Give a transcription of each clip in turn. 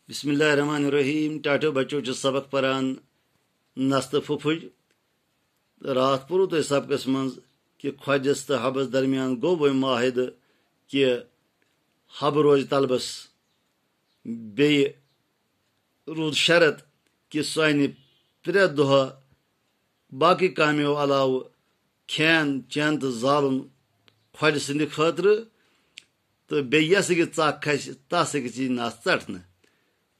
بسم اللہ الرحمن الرحیم ٹاٹو بچو سبق پران نست پھپھج رات پورو تہ سبقس من کہ خۄجس تو حبس درمیان گو وہ معاہدہ کہ حب روز طلبس بیٚیہِ روٗد شرط کہ سُہ انہِ پرٛٮ۪تھ دۄہ باقی کامیو علاوٕ کھٮ۪ن چٮ۪ن تہٕ زالُن خۄجہِ سٕنٛدِ خٲطرٕ تہٕ بیٚیہِ یۄس أکِس ژکھ کھسہِ تس أکِس یی نس ژٹنہٕ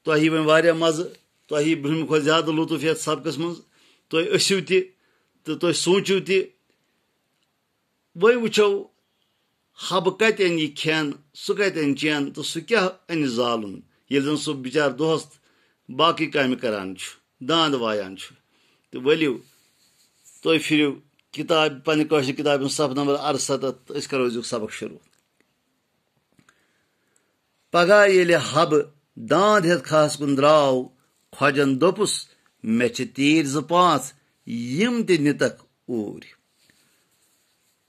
تۄہہِ یی وۄنۍ واریاہ مزٕ تۄہہِ یی برٛونٛہمہِ کھۄتہٕ زیادٕ لطف یتھ سبقس منٛز تُہۍ ٲسِو تہِ تہٕ تُہۍ سوٗنٛچِو تہِ وۄنۍ وٕچھو حبہٕ کتہِ انہِ یہِ کھٮ۪ن سُہ کتہِ انہِ چٮ۪ن تہٕ سُہ کیٛاہ انہِ زالُن ییٚلہِ زن سُہ بِچارٕ دۄہس باقٕے کامہِ کران چھُ داند وایان چھُ تہٕ ؤلِو تُہۍ پھِرِو کِتاب پننہِ کٲشِر کِتابہِ ہُنٛد صفحہ نمبر 68 تہٕ أسۍ کرو أزیُک سبق شروٗع پگاہ ییٚلہِ حبہٕ داند ہٮ۪تھ کھہس کُن درٛاو خۄجن دوٚپُس مےٚ چھِ تیٖرۍ 2-5 یِم تہِ نِتکھ اوٗرۍ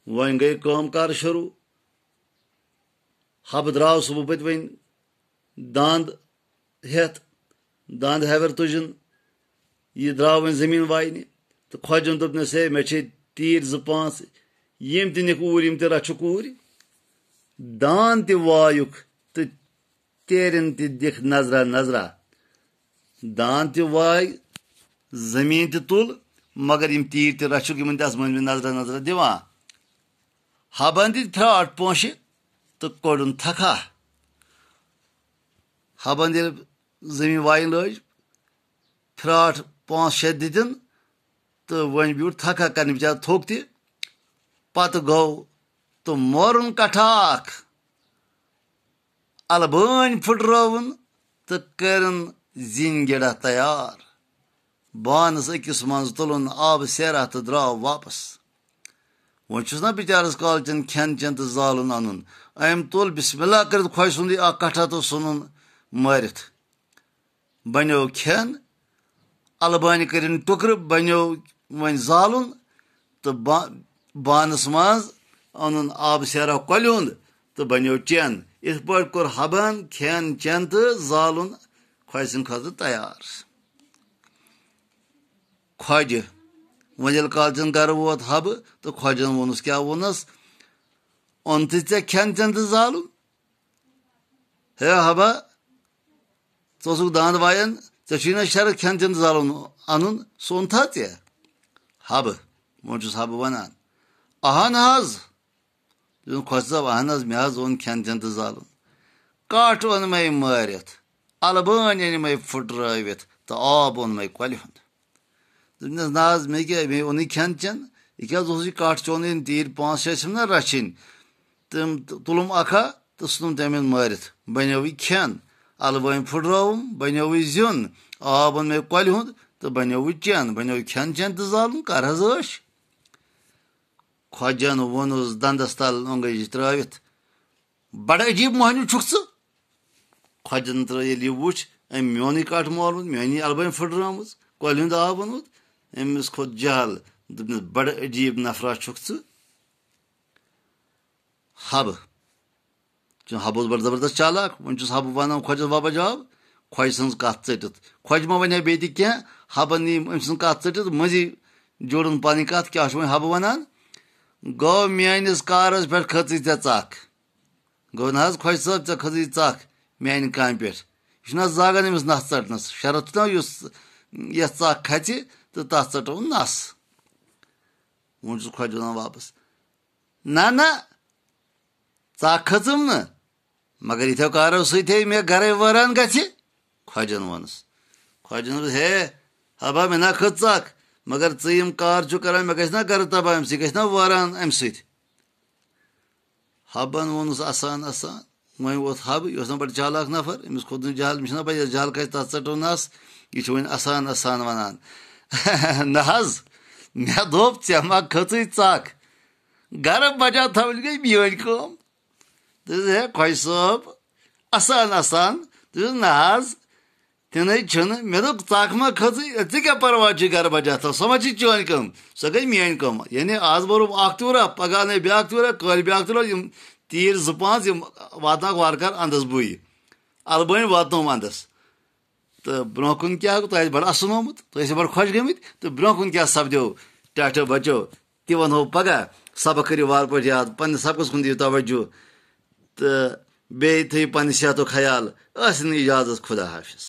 وۄنۍ گٔے کٲم کار شروٗع حبہٕ درٛاو صُبح پٔتۍ وۄنۍ داند ہٮ۪تھ داند ہٮ۪ور تُجِن یہِ درٛاو وۄنۍ زٔمیٖن واینہِ تہٕ خۄجن دوٚپنس ہے مےٚ چھِ تیٖرۍ 2-5 یِم تہِ نِکھ اوٗرۍ یِم تہِ رچھُکھ اوٗرۍ داند تہِ وایُکھ تہٕ تیرٮ۪ن تہِ دِکھ نظرا نظرا داند تہِ واے زٔمیٖن تہِ تُل مگر یِم تیٖرۍ تہِ رچھُکھ یِمن تہِ آس مٔنٛزۍ مٔنٛزۍ نظرا نظرا دِوان حبن دِتۍ پھرٛاٹھ پونٛسہِ تہٕ کوٚڑُن تھکھا حبن ییٚلہِ زٔمیٖن وایِنۍ لٲج پھرٛاٹھ 5-6 دِتِن تہٕ وۄنۍ بیوٗٹھ تھکھا کرنہِ بِچار تھوٚک تہِ پتہٕ گوٚو تہٕ مورُن کٹھا اکھ الہٕ بٲنۍ پھٕٹرٲوٕن تہٕ کٔرٕن زِنۍ گِڑا تیار بانس أکِس منٛز تُلُن آبہٕ سیرا تہٕ درٛاو واپس وۄنۍ چھُس نا بِچارس کالچن کھٮ۪ن چٮ۪ن تہٕ زالُن انُن أمۍ تُل بسم اللہ کٔرِتھ خۄجہِ سُنٛدٕے اکھ کٹھا تہٕ ژھُنُن مٲرِتھ بنیو کھٮ۪ن الہٕ بانہِ کٔرِن ٹُکرٕ بنیو وۄنۍ زالُن تہٕ بانس منٛز اونُن آبہٕ سیرا کۄلہِ ہُنٛد تہٕ بنیو چٮ۪ن یِتھ پٲٹھۍ کوٚر حبن کھٮ۪ن چٮ۪ن تہٕ زالُن خۄجہِ سٕنٛدِ خٲطرٕ تیار خۄجہِ وۄنۍ ییٚلہِ کالچن گرٕ ووت حبہٕ تہٕ خۄجن ووٚنُس کیٛاہ ووٚنُس اوٚنتھٕے ژےٚ کھٮ۪ن چٮ۪ن تہٕ زالُن ہے حبا ژٕ اوسُکھ داند وایان ژےٚ چھُے نا شرط کھٮ۪ن چٮ۪ن تہٕ زالُن انُن سُہ اوٚنتھا ژےٚ حبہٕ وۄنۍ چھُس حبہٕ ونان اہن حظ خۄش صٲب اہن حظ مےٚ حظ اوٚن کھٮ۪ن چٮ۪ن تہٕ زالُن کٹھ اوٚن مے مٲرِتھ الہٕ بٲنۍ أنۍ مے پھٕٹرٲوِتھ تہٕ آب اوٚن مے کۄلہِ ہُنٛد دوٚپنس نہ حظ مےٚ کیٛاہ مے اوٚنُے کھٮ۪ن چٮ۪ن یہِ کیٛاہ حظ اوسُے کٹھ چوٚن تیٖرۍ 5-6 ٲسِم نا رچھِنۍ تِم تُلُم اکھا تہٕ ژھٕنُم تٔمۍ مٲرِتھ بنیوٕے کھٮ۪ن الہٕ بٲنۍ پھٕٹرٲوُم بنیوٕے زیُن آب اوٚن مے کۄلہِ ہُنٛد تہٕ بنیوٕے چٮ۪ن بنیو کھٮ۪ن چٮ۪ن تہٕ زالُن کر حظ ٲش خۄجن ووٚنُس دندس تل اونٛگج ترٲوِتھ بڑٕ عجیٖب موہنیوٗ چھُکھ ژٕ خۄجن ترٲو ییٚلہِ یہِ وُچھ أمۍ میونٕے کٹھ مولمُت میٲنی الہٕ بٲنۍ پھٕٹرٲومٕژ کۄلہِ ہُنٛد آب اوٚنمُت أمِس کھوٚت جہل دوٚپنس بڑٕ عجیٖب نفرا چھُکھ ژٕ حبہٕ حبہٕ اوس بڑٕ زبردست چالاک وۄنۍ چھُس حبہٕ ونان خۄجس بابا جواب خۄجہِ سٕنٛز کتھ ژٔٹِتھ خۄجہِ ما ونہِ ہا بیٚیہِ تہِ کینٛہہ حبن نی أمۍ سٕنٛز کتھ ژٔٹِتھ مٔنٛزی جوڑُن پنٕنۍ کتھ کیٛاہ چھُ وۄنۍ حبہٕ ونان گوٚو میٲنِس کارس پٮ۪ٹھ کھٔژٕے ژےٚ ژکھ گوٚو نہ حظ خۄجہِ صٲب ژےٚ کھٔژٕے ژکھ میانہِ کامہِ پٮ۪ٹھ یہِ چھُنہ زاگان أمِس نس ژٹنس شرط چھُنہ یُس یتھ ژکھ کھژِ تہٕ تتھ ژٹو نس وۄنۍ چھُس خۄجہِ ونان واپس نہ نہ ژکھ کھٔژٕم نہٕ مگر یِتھیو کارو سۭتۍ مےٚ گرے وٲران گژھِ خۄجن ووٚنُس خۄجن دوٚپُس ہے حبا مےٚ نا کھٔژ ژکھ مگر ژٕ یِم کار چھُکھ کران مےٚ گژھِ نا گرٕ تباہ اَمہِ سۭتۍ گژھِ نا وٲران اَمہِ سۭتۍ حبن ووٚنُس اسان اسان وۄنۍ ووت حبہٕ یہِ اوس نا بڑٕ چالاک نفر أمِس کھوٚت نہٕ جہل مےٚ چھُنہ پاے یۄس جہل کھژِ تتھ ژٹو نس یہِ چھُ وۄنۍ اسان اسان ونان نہ حظ مےٚ دوٚپ ژےٚ ما کھٔژٕے ژکھ گرٕ بجا تھاوٕنۍ گٔے میٲنۍ کٲم دوٚپُس ہے خۄجہِ صٲب اسان اسان دوٚپُس نہ حظ تِنَے چھُنہٕ مےٚ دوٚپ ژکھ ما کھٔژٕے ژےٚ کیٛاہ پرواے چھُے گرٕ بجا تھاو سۄ ما چھِ چٲنۍ کٲم سۄ گٔے میٲنۍ کٲم یعنی آز بوٚرُم اکھ تہِ وُرا پگاہ اَنے بیٛاکھ تہِ وُرا کٲلۍ بیٛاکھ تہِ وُرا یِم تیٖرۍ 2-5 یِم واتناوَکھ وارٕ کارٕ انٛدس بٕے الہٕ بٲنۍ واتنووُم انٛدس تو برو کن کیا تہ بڑ اصل آمت تھی بڑ خوش گمت تو برو کن کیا سپدو ٹاٹو بچو تہ ونو پگہ سبق کرو وار پہ یاد پنس سبقس کن دیو توجہ تو بیٚیہِ تھٲیِو پننہِ صحتُک خیال ٲسِن اجازت خدا حافظ.